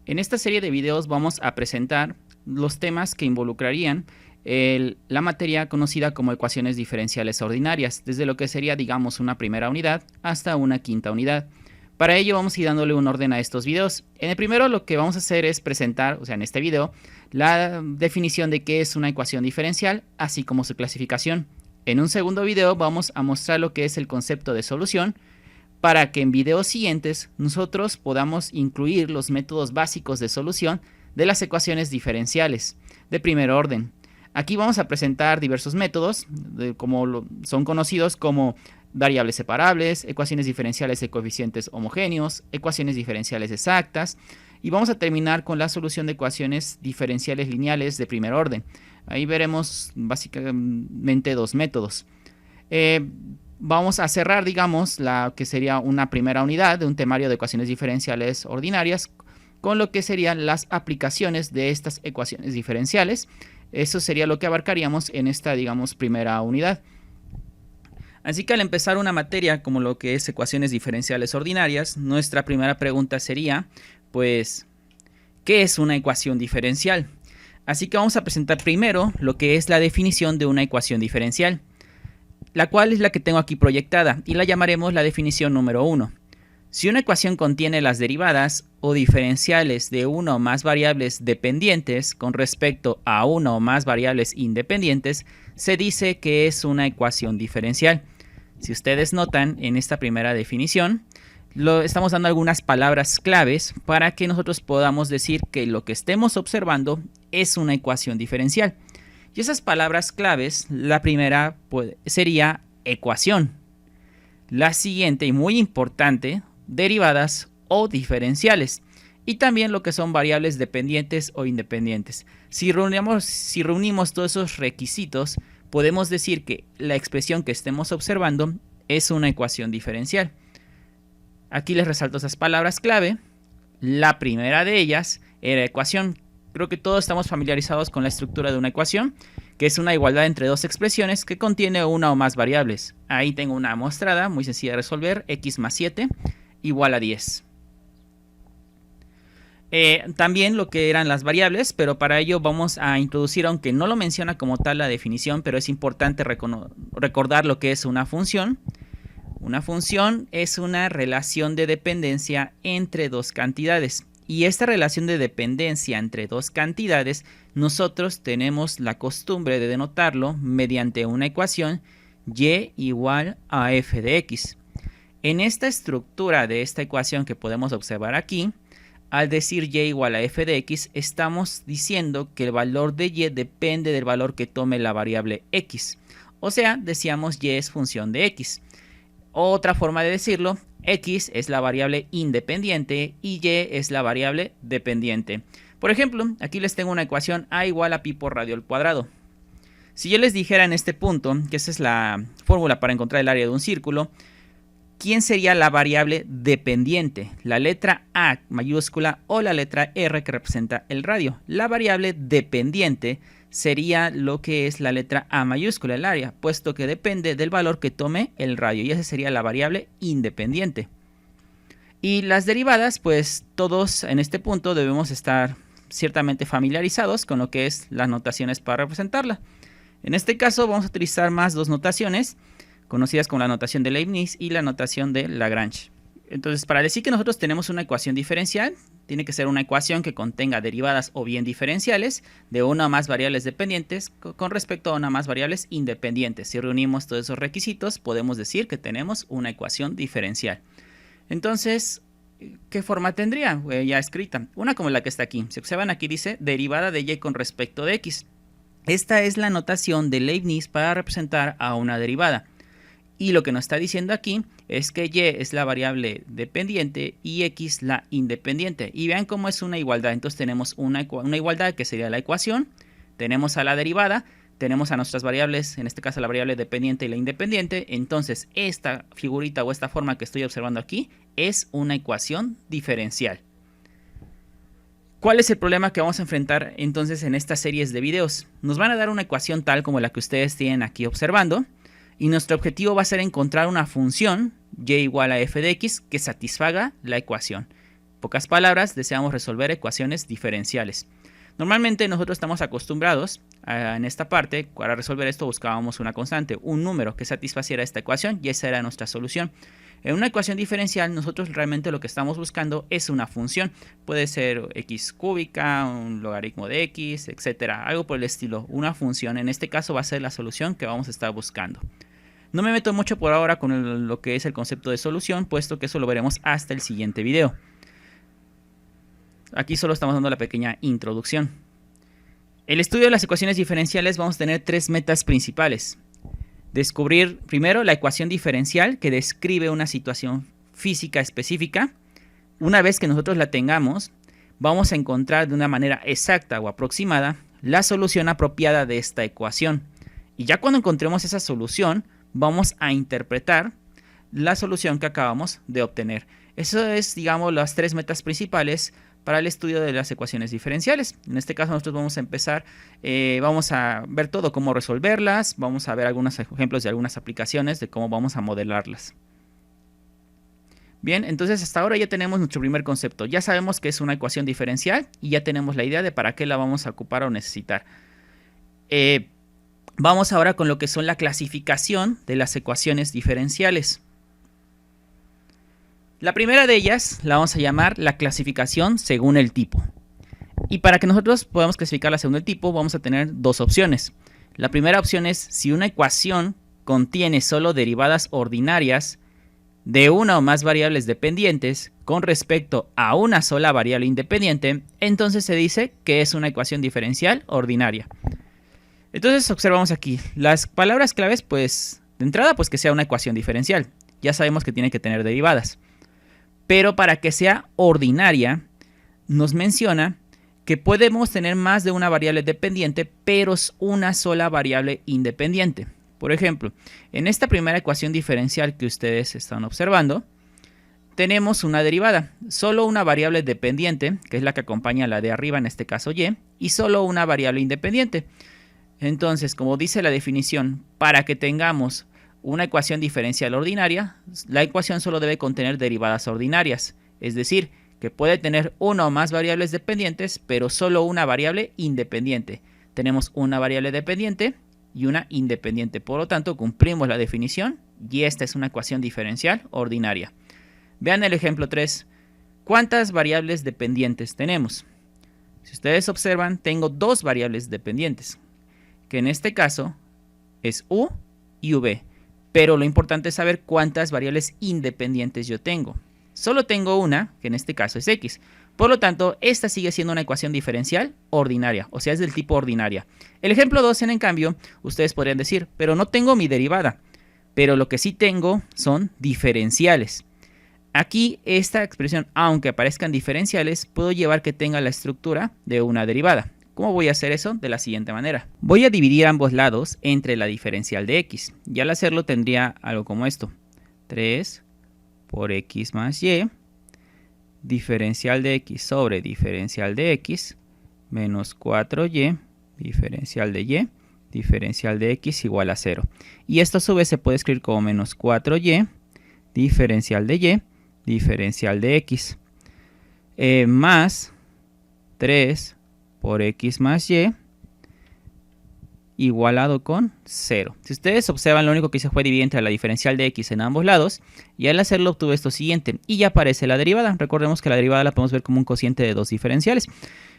En esta serie de videos vamos a presentar los temas que involucrarían la materia conocida como ecuaciones diferenciales ordinarias, desde lo que sería, digamos, una primera unidad hasta una quinta unidad. Para ello vamos a ir dándole un orden a estos videos. En el primero lo que vamos a hacer es presentar, o sea, en este video, la definición de qué es una ecuación diferencial, así como su clasificación. En un segundo video vamos a mostrar lo que es el concepto de solución, para que en videos siguientes nosotros podamos incluir los métodos básicos de solución de las ecuaciones diferenciales de primer orden. Aquí vamos a presentar diversos métodos, como son conocidos como variables separables, ecuaciones diferenciales de coeficientes homogéneos, ecuaciones diferenciales exactas, y vamos a terminar con la solución de ecuaciones diferenciales lineales de primer orden. Ahí veremos básicamente dos métodos. Vamos a cerrar, digamos, la que sería una primera unidad de un temario de ecuaciones diferenciales ordinarias con lo que serían las aplicaciones de estas ecuaciones diferenciales. Eso sería lo que abarcaríamos en esta, digamos, primera unidad. Así que al empezar una materia como lo que es ecuaciones diferenciales ordinarias, nuestra primera pregunta sería, pues, ¿qué es una ecuación diferencial? Así que vamos a presentar primero lo que es la definición de una ecuación diferencial, la cual es la que tengo aquí proyectada y la llamaremos la definición número 1. Si una ecuación contiene las derivadas o diferenciales de una o más variables dependientes con respecto a una o más variables independientes, se dice que es una ecuación diferencial. Si ustedes notan en esta primera definición, estamos dando algunas palabras claves para que nosotros podamos decir que lo que estemos observando es una ecuación diferencial. Y esas palabras claves, la primera sería ecuación. La siguiente y muy importante, derivadas o diferenciales. Y también lo que son variables dependientes o independientes. Si reunimos todos esos requisitos, podemos decir que la expresión que estemos observando es una ecuación diferencial. Aquí les resalto esas palabras clave. La primera de ellas era ecuación. Creo que todos estamos familiarizados con la estructura de una ecuación, que es una igualdad entre dos expresiones que contiene una o más variables. Ahí tengo una mostrada muy sencilla de resolver, x más 7 igual a 10. También lo que eran las variables, pero para ello vamos a introducir, aunque no lo menciona como tal la definición, pero es importante recordar lo que es una función. Una función es una relación de dependencia entre dos cantidades. Y esta relación de dependencia entre dos cantidades, nosotros tenemos la costumbre de denotarlo mediante una ecuación y igual a f de x. En esta estructura de esta ecuación que podemos observar aquí, al decir y igual a f de x, estamos diciendo que el valor de y depende del valor que tome la variable x. O sea, decíamos y es función de x. Otra forma de decirlo, x es la variable independiente y y es la variable dependiente. Por ejemplo, aquí les tengo una ecuación a igual a pi por radio al cuadrado. Si yo les dijera en este punto que esa es la fórmula para encontrar el área de un círculo, ¿quién sería la variable dependiente? ¿La letra A mayúscula o la letra R que representa el radio? La variable dependiente sería lo que es la letra A mayúscula, el área, puesto que depende del valor que tome el radio, y esa sería la variable independiente. Y las derivadas, pues todos en este punto debemos estar ciertamente familiarizados con lo que es las notaciones para representarla. En este caso vamos a utilizar más dos notaciones conocidas como la notación de Leibniz y la notación de Lagrange. Entonces, para decir que nosotros tenemos una ecuación diferencial, tiene que ser una ecuación que contenga derivadas o bien diferenciales de una o más variables dependientes con respecto a una o más variables independientes. Si reunimos todos esos requisitos, podemos decir que tenemos una ecuación diferencial. Entonces, ¿qué forma tendría? Ya escrita. Una como la que está aquí. Si observan, aquí dice derivada de y con respecto de x. Esta es la notación de Leibniz para representar a una derivada. Y lo que nos está diciendo aquí es que y es la variable dependiente y x la independiente. Y vean cómo es una igualdad. Entonces tenemos una igualdad que sería la ecuación. Tenemos a la derivada. Tenemos a nuestras variables, en este caso la variable dependiente y la independiente. Entonces esta figurita o esta forma que estoy observando aquí es una ecuación diferencial. ¿Cuál es el problema que vamos a enfrentar entonces en estas series de videos? Nos van a dar una ecuación tal como la que ustedes tienen aquí observando. Y nuestro objetivo va a ser encontrar una función y igual a f de x que satisfaga la ecuación. Pocas palabras, deseamos resolver ecuaciones diferenciales. Normalmente nosotros estamos acostumbrados en esta parte, para resolver esto buscábamos una constante, un número que satisfaciera esta ecuación y esa era nuestra solución. En una ecuación diferencial nosotros realmente lo que estamos buscando es una función. Puede ser x cúbica, un logaritmo de x, etcétera, algo por el estilo, una función. En este caso va a ser la solución que vamos a estar buscando. No me meto mucho por ahora con lo que es el concepto de solución, puesto que eso lo veremos hasta el siguiente video. Aquí solo estamos dando la pequeña introducción. El estudio de las ecuaciones diferenciales vamos a tener tres metas principales. Descubrir primero la ecuación diferencial que describe una situación física específica. Una vez que nosotros la tengamos, vamos a encontrar de una manera exacta o aproximada la solución apropiada de esta ecuación. Y ya cuando encontremos esa solución, vamos a interpretar la solución que acabamos de obtener. Eso es, digamos, las tres metas principales para el estudio de las ecuaciones diferenciales. En este caso nosotros vamos a empezar, vamos a ver todo, cómo resolverlas, vamos a ver algunos ejemplos de algunas aplicaciones de cómo vamos a modelarlas. Bien, entonces hasta ahora ya tenemos nuestro primer concepto. Ya sabemos que es una ecuación diferencial y ya tenemos la idea de para qué la vamos a ocupar o necesitar. Vamos ahora con lo que son la clasificación de las ecuaciones diferenciales. La primera de ellas la vamos a llamar la clasificación según el tipo. Y para que nosotros podamos clasificarla según el tipo, vamos a tener dos opciones. La primera opción es si una ecuación contiene solo derivadas ordinarias de una o más variables dependientes con respecto a una sola variable independiente, entonces se dice que es una ecuación diferencial ordinaria. Entonces observamos aquí las palabras claves, pues de entrada pues que sea una ecuación diferencial. Ya sabemos que tiene que tener derivadas. Pero para que sea ordinaria, nos menciona que podemos tener más de una variable dependiente, pero es una sola variable independiente. Por ejemplo, en esta primera ecuación diferencial que ustedes están observando, tenemos una derivada, solo una variable dependiente, que es la que acompaña a la de arriba, en este caso y solo una variable independiente. Entonces, como dice la definición, para que tengamos una ecuación diferencial ordinaria, la ecuación solo debe contener derivadas ordinarias, es decir, que puede tener una o más variables dependientes, pero solo una variable independiente. Tenemos una variable dependiente y una independiente, por lo tanto cumplimos la definición y esta es una ecuación diferencial ordinaria. Vean el ejemplo 3. ¿Cuántas variables dependientes tenemos? Si ustedes observan, tengo dos variables dependientes, que en este caso es u y v. Pero lo importante es saber cuántas variables independientes yo tengo. Solo tengo una, que en este caso es x. Por lo tanto, esta sigue siendo una ecuación diferencial ordinaria, o sea, es del tipo ordinaria. El ejemplo 2, en cambio, ustedes podrían decir, pero no tengo mi derivada. Pero lo que sí tengo son diferenciales. Aquí, esta expresión, aunque aparezcan diferenciales, puedo llevar que tenga la estructura de una derivada. ¿Cómo voy a hacer eso? De la siguiente manera. Voy a dividir ambos lados entre la diferencial de x. Y al hacerlo tendría algo como esto. 3 por x más y, diferencial de x sobre diferencial de x, menos 4y, diferencial de x igual a 0. Y esto a su vez se puede escribir como menos 4y, diferencial de x, más 3 por x más y igualado con 0. Si ustedes observan, lo único que hice fue dividir entre la diferencial de x en ambos lados y al hacerlo obtuve esto siguiente y ya aparece la derivada. Recordemos que la derivada la podemos ver como un cociente de dos diferenciales.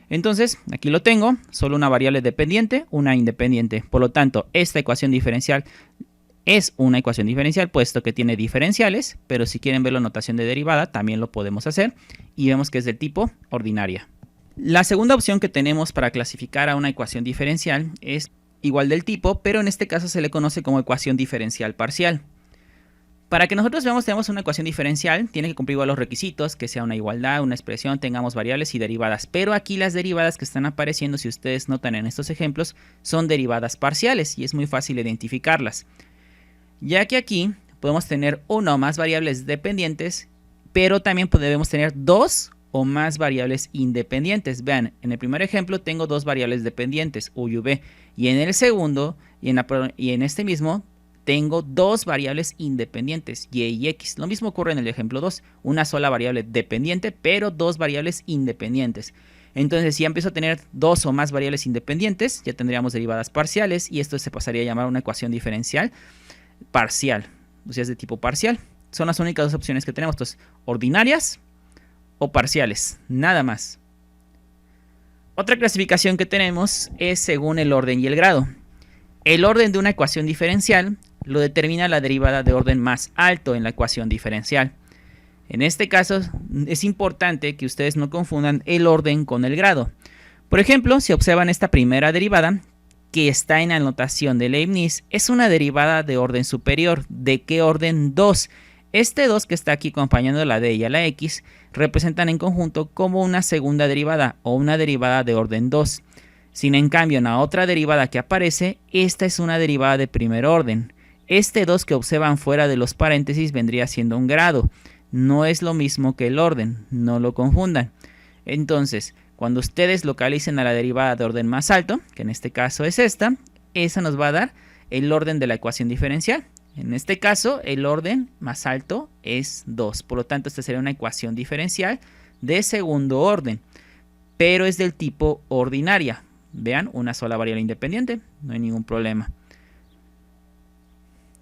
Entonces aquí lo tengo, solo una variable dependiente, una independiente. Por lo tanto, esta ecuación diferencial es una ecuación diferencial puesto que tiene diferenciales, pero si quieren ver la notación de derivada también lo podemos hacer y vemos que es del tipo ordinaria. La segunda opción que tenemos para clasificar a una ecuación diferencial es igual del tipo, pero en este caso se le conoce como ecuación diferencial parcial. Para que nosotros veamos tenemos una ecuación diferencial, tiene que cumplir igual los requisitos, que sea una igualdad, una expresión, tengamos variables y derivadas. Pero aquí las derivadas que están apareciendo, si ustedes notan en estos ejemplos, son derivadas parciales y es muy fácil identificarlas. Ya que aquí podemos tener una o más variables dependientes, pero también debemos tener dos o más variables independientes. Vean, en el primer ejemplo tengo dos variables dependientes, u y v, y en el segundo y en este mismo tengo dos variables independientes, y y x. Lo mismo ocurre en el ejemplo 2, una sola variable dependiente, pero dos variables independientes. Entonces, si ya empiezo a tener dos o más variables independientes, ya tendríamos derivadas parciales, y esto se pasaría a llamar una ecuación diferencial parcial, o sea, es de tipo parcial. Son las únicas dos opciones que tenemos, entonces, ordinarias o parciales, nada más. Otra clasificación que tenemos es según el orden y el grado. El orden de una ecuación diferencial lo determina la derivada de orden más alto en la ecuación diferencial. En este caso es importante que ustedes no confundan el orden con el grado. Por ejemplo, si observan esta primera derivada que está en la notación de Leibniz, es una derivada de orden superior. ¿De qué orden? 2. Este 2 que está aquí acompañando a la d y a la x representan en conjunto como una segunda derivada o una derivada de orden 2. Sin en cambio en la otra derivada que aparece, esta es una derivada de primer orden. Este 2 que observan fuera de los paréntesis vendría siendo un grado. No es lo mismo que el orden, no lo confundan. Entonces, cuando ustedes localicen a la derivada de orden más alto, que en este caso es esta, esa nos va a dar el orden de la ecuación diferencial. En este caso, el orden más alto es 2. Por lo tanto, esta sería una ecuación diferencial de segundo orden, pero es del tipo ordinaria. Vean, una sola variable independiente, no hay ningún problema.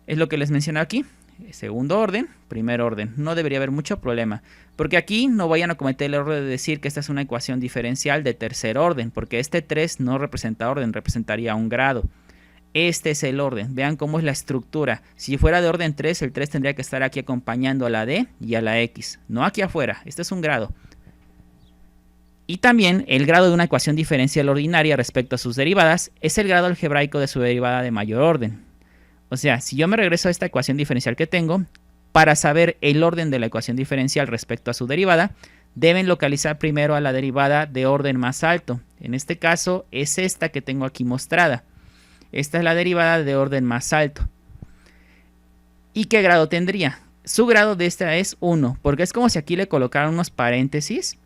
Es lo que les mencioné aquí. Segundo orden, primer orden. No debería haber mucho problema, porque aquí no vayan a cometer el error de decir que esta es una ecuación diferencial de tercer orden, porque este 3 no representa orden, representaría un grado. Este es el orden. Vean cómo es la estructura. Si fuera de orden 3, el 3 tendría que estar aquí acompañando a la d y a la x, no aquí afuera. Este es un grado. Y también el grado de una ecuación diferencial ordinaria respecto a sus derivadas es el grado algebraico de su derivada de mayor orden. O sea, si yo me regreso a esta ecuación diferencial que tengo, para saber el orden de la ecuación diferencial respecto a su derivada, deben localizar primero a la derivada de orden más alto. En este caso es esta que tengo aquí mostrada. Esta es la derivada de orden más alto. ¿Y qué grado tendría? Su grado de esta es 1, porque es como si aquí le colocaran unos paréntesis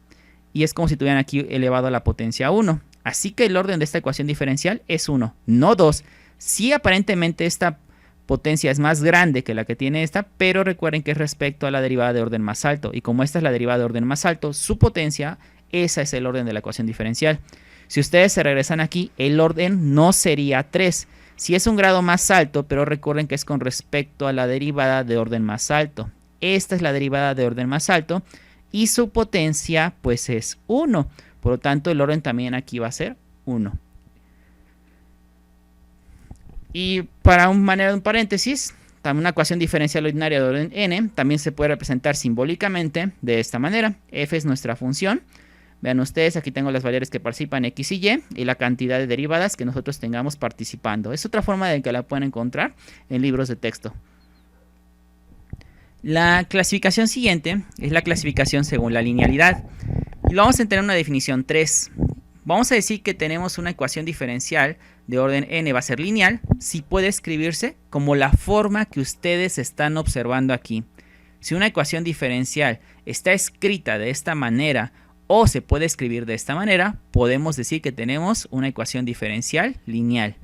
y es como si tuvieran aquí elevado a la potencia 1. Así que el orden de esta ecuación diferencial es 1, no 2. Sí, aparentemente esta potencia es más grande que la que tiene esta, pero recuerden que es respecto a la derivada de orden más alto. Y como esta es la derivada de orden más alto, su potencia, esa es el orden de la ecuación diferencial. Si ustedes se regresan aquí, el orden no sería 3. Sí es un grado más alto, pero recuerden que es con respecto a la derivada de orden más alto. Esta es la derivada de orden más alto y su potencia pues es 1. Por lo tanto, el orden también aquí va a ser 1. Y para manera de un paréntesis, también una ecuación diferencial ordinaria de orden n también se puede representar simbólicamente de esta manera. F es nuestra función. Vean ustedes, aquí tengo las variables que participan x y y la cantidad de derivadas que nosotros tengamos participando. Es otra forma de que la pueden encontrar en libros de texto. La clasificación siguiente es la clasificación según la linealidad. Y lo vamos a tener una definición 3. Vamos a decir que tenemos una ecuación diferencial de orden n va a ser lineal si puede escribirse como la forma que ustedes están observando aquí. Si una ecuación diferencial está escrita de esta manera o se puede escribir de esta manera, podemos decir que tenemos una ecuación diferencial lineal.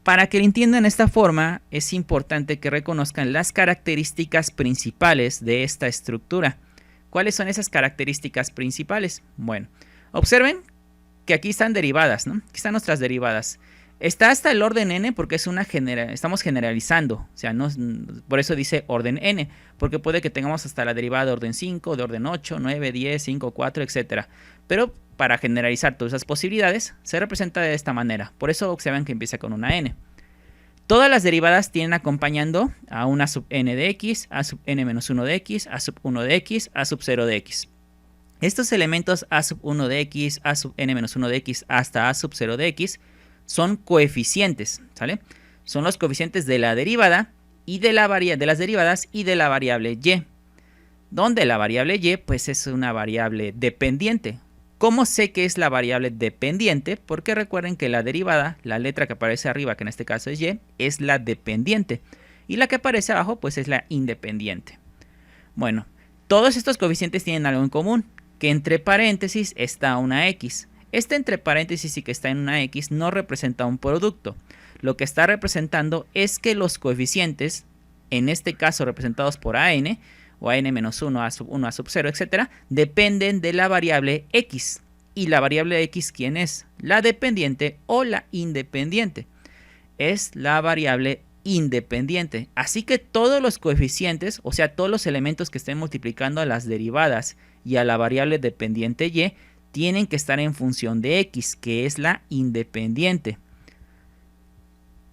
Para que lo entiendan de esta forma, es importante que reconozcan las características principales de esta estructura. ¿Cuáles son esas características principales? Bueno, observen que aquí están derivadas, ¿no? Aquí están nuestras derivadas. Está hasta el orden n porque es estamos generalizando, o sea, por eso dice orden n, porque puede que tengamos hasta la derivada de orden 5, de orden 8, 9, 10, 5, 4, etc. Pero para generalizar todas esas posibilidades, se representa de esta manera. Por eso observan que empieza con una n. Todas las derivadas tienen acompañando a una sub n de x, a sub n menos 1 de x, a sub 1 de x, a sub 0 de x. Estos elementos a sub 1 de x, a sub n menos 1 de x hasta a sub 0 de x son coeficientes, ¿sale? Son los coeficientes de la derivada y de las derivadas y de la variable y. Donde la variable y pues es una variable dependiente. ¿Cómo sé que es la variable dependiente? Porque recuerden que la derivada, la letra que aparece arriba, que en este caso es y, es la dependiente. Y la que aparece abajo pues es la independiente. Bueno, todos estos coeficientes tienen algo en común, que entre paréntesis está una x. Este entre paréntesis y que está en una x no representa un producto. lo que está representando es que los coeficientes, en este caso representados por an, o an-1, a sub 1, a sub 0, etc., dependen de la variable x. ¿Y la variable x quién es? ¿La dependiente o la independiente? Es la variable independiente. Así que todos los coeficientes, o sea, todos los elementos que estén multiplicando a las derivadas y a la variable dependiente y, tienen que estar en función de x, que es la independiente.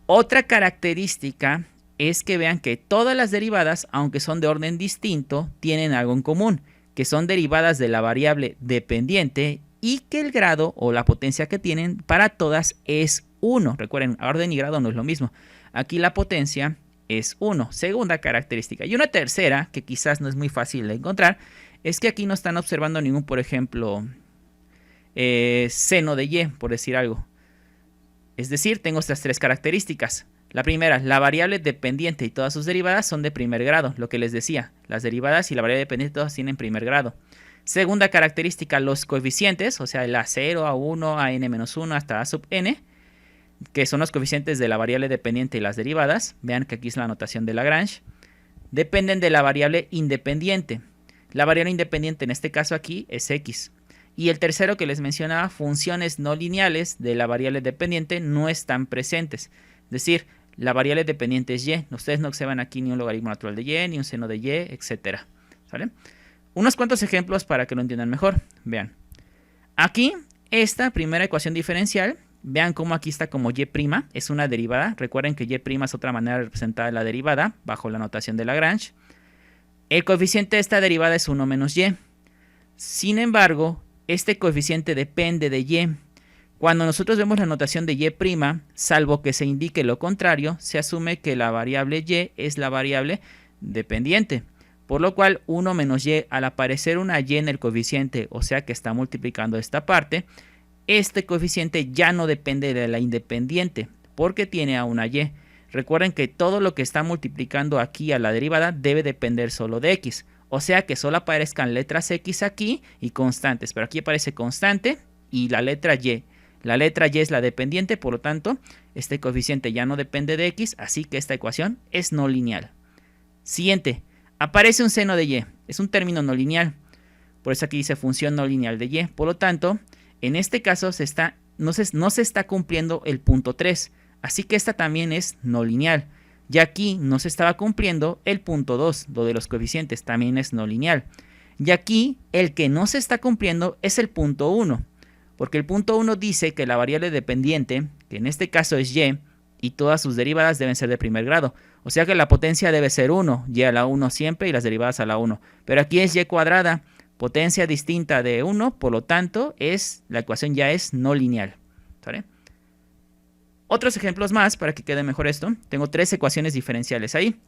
Otra característica es que vean que todas las derivadas, aunque son de orden distinto, tienen algo en común, que son derivadas de la variable dependiente y que el grado o la potencia que tienen para todas es 1. Recuerden, orden y grado no es lo mismo. Aquí la potencia es 1. Segunda característica. Y una tercera, que quizás no es muy fácil de encontrar, es que aquí no están observando ningún, por ejemplo, seno de y, por decir algo. Es decir, tengo estas tres características. La primera, la variable dependiente y todas sus derivadas son de primer grado, lo que les decía. Las derivadas y la variable dependiente todas tienen primer grado. Segunda característica, los coeficientes, o sea, el A0, A1, AN-1 hasta A sub n, que son los coeficientes de la variable dependiente y las derivadas. Vean que aquí es la notación de Lagrange. Dependen de la variable independiente. La variable independiente en este caso aquí es x. Y el tercero que les mencionaba, funciones no lineales de la variable dependiente no están presentes. Es decir, la variable dependiente es y. Ustedes no observan aquí ni un logaritmo natural de y, ni un seno de y, etc. ¿Sale? Unos cuantos ejemplos para que lo entiendan mejor. Vean. Aquí, esta primera ecuación diferencial, vean cómo aquí está como y', es una derivada. Recuerden que y' es otra manera de representar la derivada, bajo la notación de Lagrange. El coeficiente de esta derivada es 1 menos y. Sin embargo, este coeficiente depende de y. Cuando nosotros vemos la notación de y', salvo que se indique lo contrario, se asume que la variable y es la variable dependiente. Por lo cual 1 menos y, al aparecer una y en el coeficiente, o sea que está multiplicando esta parte, este coeficiente ya no depende de la independiente, porque tiene a una y. Recuerden que todo lo que está multiplicando aquí a la derivada debe depender solo de x. O sea que solo aparezcan letras x aquí y constantes. Pero aquí aparece constante y la letra y. La letra y es la dependiente, por lo tanto, este coeficiente ya no depende de x, así que esta ecuación es no lineal. Siguiente. Aparece un seno de y. Es un término no lineal. Por eso aquí dice función no lineal de y. Por lo tanto, en este caso no se está cumpliendo el punto 3. Así que esta también es no lineal. Y aquí no se estaba cumpliendo el punto 2. Lo de los coeficientes también es no lineal. Y aquí el que no se está cumpliendo es el punto 1. Porque el punto 1 dice que la variable dependiente, que en este caso es y todas sus derivadas deben ser de primer grado. O sea que la potencia debe ser 1, y a la 1 siempre y las derivadas a la 1. Pero aquí es y cuadrada, potencia distinta de 1, por lo tanto la ecuación ya es no lineal. ¿Vale? Otros ejemplos más para que quede mejor esto. Tengo tres ecuaciones diferenciales ahí.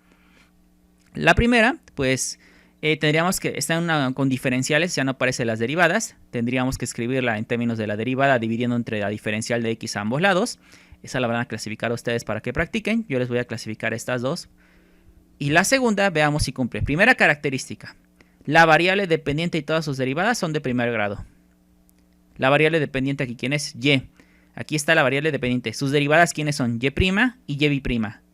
La primera, pues tendríamos que estar con diferenciales, ya no aparecen las derivadas. Tendríamos que escribirla en términos de la derivada dividiendo entre la diferencial de x a ambos lados. Esa la van a clasificar ustedes para que practiquen. Yo les voy a clasificar estas dos. Y la segunda, veamos si cumple. Primera característica. La variable dependiente y todas sus derivadas son de primer grado. La variable dependiente aquí, ¿quién es? Y. Aquí está la variable dependiente. Sus derivadas, ¿quiénes son? Y' y y'.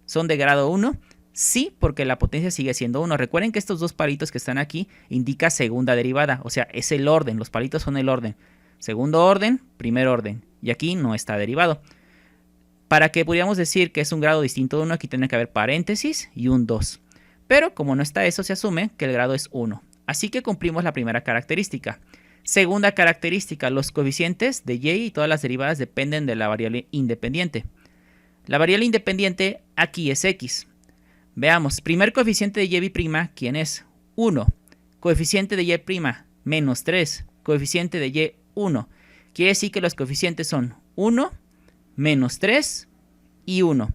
¿Son de grado 1? Sí, porque la potencia sigue siendo 1. Recuerden que estos dos palitos que están aquí indican segunda derivada. O sea, es el orden. Los palitos son el orden. Segundo orden, primer orden. Y aquí no está derivado. Para que pudiéramos decir que es un grado distinto de 1, aquí tiene que haber paréntesis y un 2. Pero como no está eso, se asume que el grado es 1. Así que cumplimos la primera característica. Segunda característica, los coeficientes de y y todas las derivadas dependen de la variable independiente. La variable independiente aquí es x. Veamos, primer coeficiente de y', ¿quién es? 1. Coeficiente de y', menos 3. Coeficiente de y, 1. Quiere decir que los coeficientes son 1, menos 3 y 1.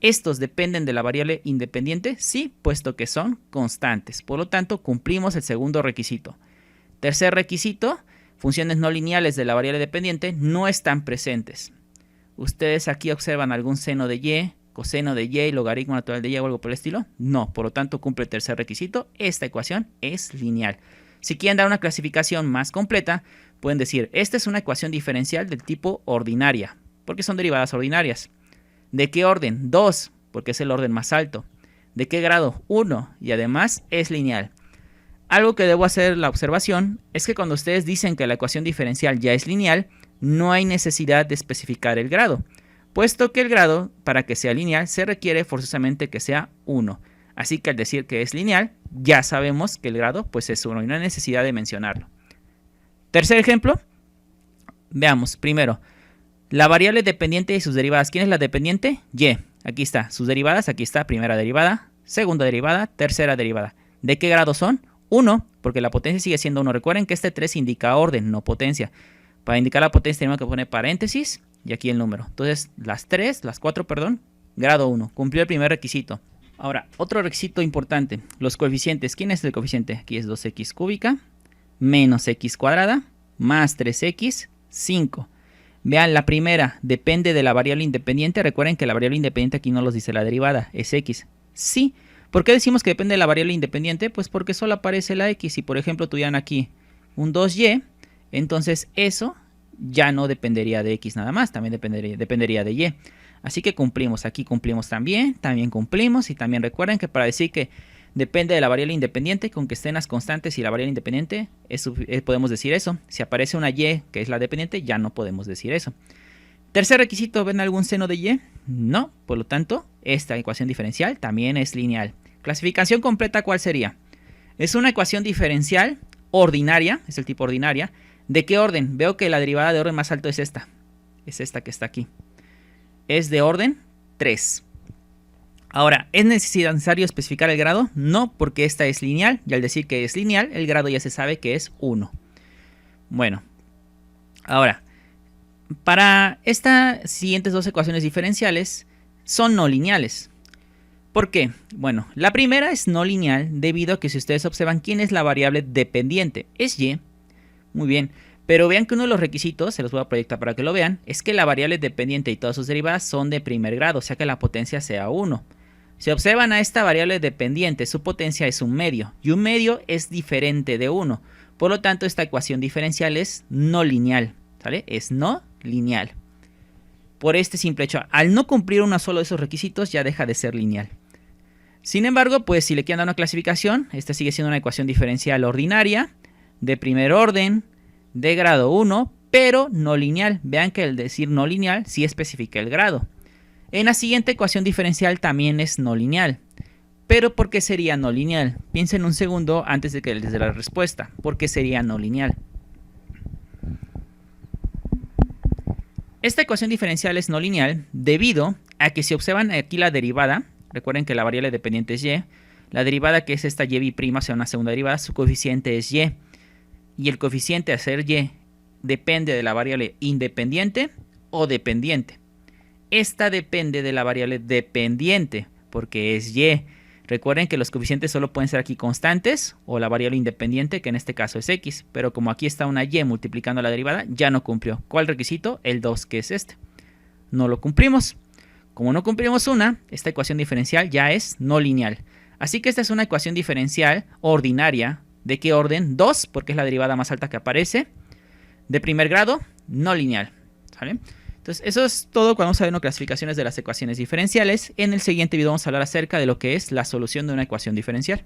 ¿Estos dependen de la variable independiente? Sí, puesto que son constantes. Por lo tanto, cumplimos el segundo requisito. Tercer requisito, funciones no lineales de la variable dependiente no están presentes. ¿Ustedes aquí observan algún seno de y, coseno de y, logaritmo natural de y o algo por el estilo? No, por lo tanto cumple el tercer requisito. Esta ecuación es lineal. Si quieren dar una clasificación más completa, pueden decir, esta es una ecuación diferencial del tipo ordinaria, porque son derivadas ordinarias. ¿De qué orden? 2, porque es el orden más alto. ¿De qué grado? 1, y además es lineal. Algo que debo hacer la observación es que cuando ustedes dicen que la ecuación diferencial ya es lineal, no hay necesidad de especificar el grado, puesto que el grado, para que sea lineal, se requiere forzosamente que sea 1. Así que al decir que es lineal, ya sabemos que el grado pues es 1 y no hay necesidad de mencionarlo. Tercer ejemplo, veamos primero, la variable dependiente y sus derivadas. ¿Quién es la dependiente? Y. Aquí está, sus derivadas, aquí está, primera derivada, segunda derivada, tercera derivada. ¿De qué grado son? 1, porque la potencia sigue siendo 1. Recuerden que este 3 indica orden, no potencia. Para indicar la potencia tenemos que poner paréntesis y aquí el número. Entonces, las 4, grado 1. Cumplió el primer requisito. Ahora, otro requisito importante, los coeficientes. ¿Quién es el coeficiente? Aquí es 2x cúbica menos x cuadrada más 3x, 5. Vean, la primera depende de la variable independiente. Recuerden que la variable independiente aquí no los dice la derivada, es x. Sí. ¿Por qué decimos que depende de la variable independiente? Pues porque solo aparece la x. Si por ejemplo tuvieran aquí un 2y, entonces eso ya no dependería de x nada más, también dependería de y. Así que cumplimos, aquí cumplimos también cumplimos, y también recuerden que para decir que depende de la variable independiente, con que estén las constantes y la variable independiente, podemos decir eso. Si aparece una y que es la dependiente, ya no podemos decir eso. Tercer requisito, ¿ven algún seno de y? No, por lo tanto, esta ecuación diferencial también es lineal. Clasificación completa, ¿cuál sería? Es una ecuación diferencial ordinaria, es el tipo ordinaria. ¿De qué orden? Veo que la derivada de orden más alto es esta que está aquí. Es de orden 3. Ahora, ¿es necesario especificar el grado? No, porque esta es lineal, y al decir que es lineal, el grado ya se sabe que es 1. Bueno, ahora, para estas siguientes dos ecuaciones diferenciales, son no lineales. ¿Por qué? Bueno, la primera es no lineal debido a que si ustedes observan quién es la variable dependiente, es y. Muy bien, pero vean que uno de los requisitos, se los voy a proyectar para que lo vean, es que la variable dependiente y todas sus derivadas son de primer grado, o sea que la potencia sea 1. Si observan a esta variable dependiente, su potencia es un medio, y un medio es diferente de 1. Por lo tanto, esta ecuación diferencial es no lineal, ¿sale? Es no lineal. Por este simple hecho, al no cumplir uno solo de esos requisitos, ya deja de ser lineal. Sin embargo, pues si le quieren dar una clasificación, esta sigue siendo una ecuación diferencial ordinaria, de primer orden, de grado 1, pero no lineal. Vean que al decir no lineal, sí especifica el grado. En la siguiente ecuación diferencial también es no lineal. Pero ¿por qué sería no lineal? Piensen un segundo antes de que les dé la respuesta. ¿Por qué sería no lineal? Esta ecuación diferencial es no lineal debido a que si observan aquí la derivada, recuerden que la variable dependiente es y, la derivada que es esta y', o sea una segunda derivada, su coeficiente es y. Y el coeficiente a ser y depende de la variable independiente o dependiente. Esta depende de la variable dependiente porque es y. Recuerden que los coeficientes solo pueden ser aquí constantes o la variable independiente, que en este caso es x. Pero como aquí está una y multiplicando la derivada, ya no cumplió. ¿Cuál requisito? El 2, que es este. No lo cumplimos. Como no cumplimos una, esta ecuación diferencial ya es no lineal. Así que esta es una ecuación diferencial ordinaria. ¿De qué orden? 2, porque es la derivada más alta que aparece. De primer grado, no lineal. ¿Sale? Entonces, eso es todo cuando vamos a ver clasificaciones de las ecuaciones diferenciales. En el siguiente video vamos a hablar acerca de lo que es la solución de una ecuación diferencial.